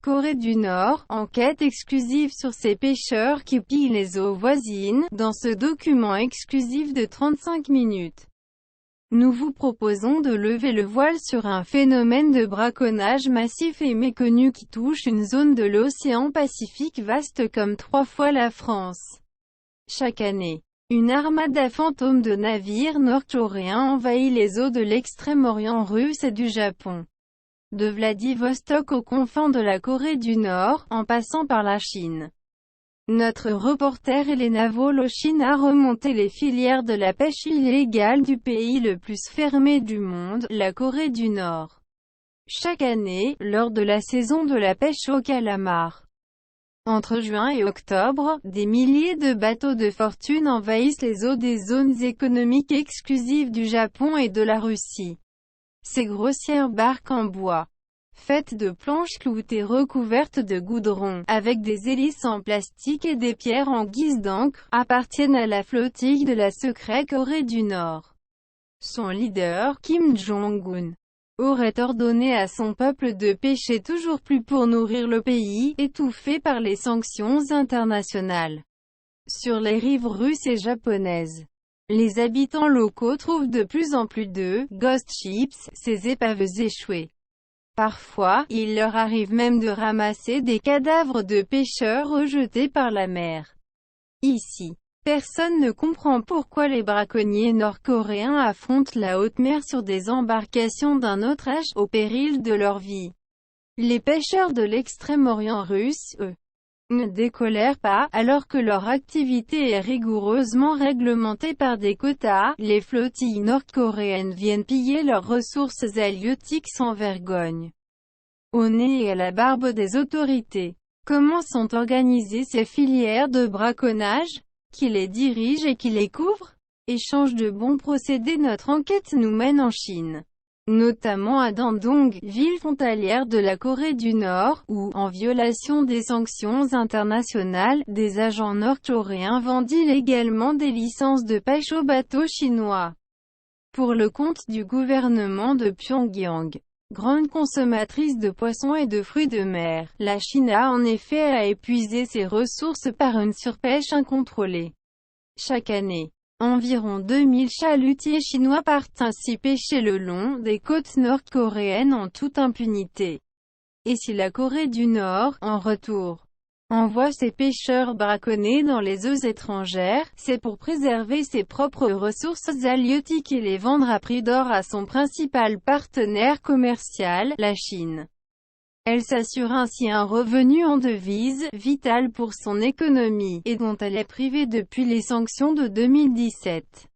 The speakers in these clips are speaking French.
Corée du Nord, enquête exclusive sur ces pêcheurs qui pillent les eaux voisines. Dans ce document exclusif de 35 minutes, nous vous proposons de lever le voile sur un phénomène de braconnage massif et méconnu qui touche une zone de l'océan Pacifique vaste comme 3 fois la France. Chaque année, une armada fantôme de navires nord-coréens envahit les eaux de l'extrême-orient russe et du Japon. De Vladivostok aux confins de la Corée du Nord, en passant par la Chine. Notre reporter Elena Voloshin a remonté les filières de la pêche illégale du pays le plus fermé du monde, la Corée du Nord. Chaque année, lors de la saison de la pêche au calamar, entre juin et octobre, des milliers de bateaux de fortune envahissent les eaux des zones économiques exclusives du Japon et de la Russie. Ces grossières barques en bois, faites de planches cloutées recouvertes de goudron, avec des hélices en plastique et des pierres en guise d'encre, appartiennent à la flottille de la secrète Corée du Nord. Son leader, Kim Jong-un, aurait ordonné à son peuple de pêcher toujours plus pour nourrir le pays, étouffé par les sanctions internationales sur les rives russes et japonaises. Les habitants locaux trouvent de plus en plus de « ghost ships », ces épaves échouées. Parfois, il leur arrive même de ramasser des cadavres de pêcheurs rejetés par la mer. Ici, personne ne comprend pourquoi les braconniers nord-coréens affrontent la haute mer sur des embarcations d'un autre âge, au péril de leur vie. Les pêcheurs de l'extrême-orient russe, eux, ne décolèrent pas, alors que leur activité est rigoureusement réglementée par des quotas. Les flottilles nord-coréennes viennent piller leurs ressources halieutiques sans vergogne, au nez et à la barbe des autorités. Comment sont organisées ces filières de braconnage? Qui les dirige et qui les couvre? Échange de bons procédés. Notre enquête nous mène en Chine, notamment à Dandong, ville frontalière de la Corée du Nord, où, en violation des sanctions internationales, des agents nord-coréens vendent illégalement des licences de pêche aux bateaux chinois. Pour le compte du gouvernement de Pyongyang, grande consommatrice de poissons et de fruits de mer, la Chine a en effet épuisé ses ressources par une surpêche incontrôlée. Chaque année, environ 2000 chalutiers chinois partent ainsi pêcher le long des côtes nord-coréennes en toute impunité. Et si la Corée du Nord, en retour, envoie ses pêcheurs braconner dans les eaux étrangères, c'est pour préserver ses propres ressources halieutiques et les vendre à prix d'or à son principal partenaire commercial, la Chine. Elle s'assure ainsi un revenu en devises, vital pour son économie, et dont elle est privée depuis les sanctions de 2017.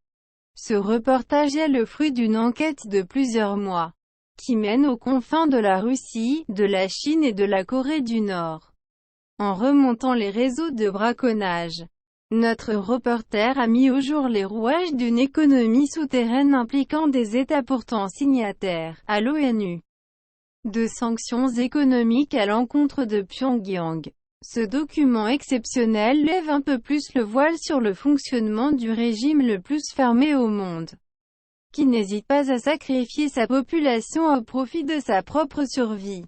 Ce reportage est le fruit d'une enquête de plusieurs mois, qui mène aux confins de la Russie, de la Chine et de la Corée du Nord. En remontant les réseaux de braconnage, notre reporter a mis au jour les rouages d'une économie souterraine impliquant des États pourtant signataires, à l'ONU, de sanctions économiques à l'encontre de Pyongyang. Ce document exceptionnel lève un peu plus le voile sur le fonctionnement du régime le plus fermé au monde, qui n'hésite pas à sacrifier sa population au profit de sa propre survie.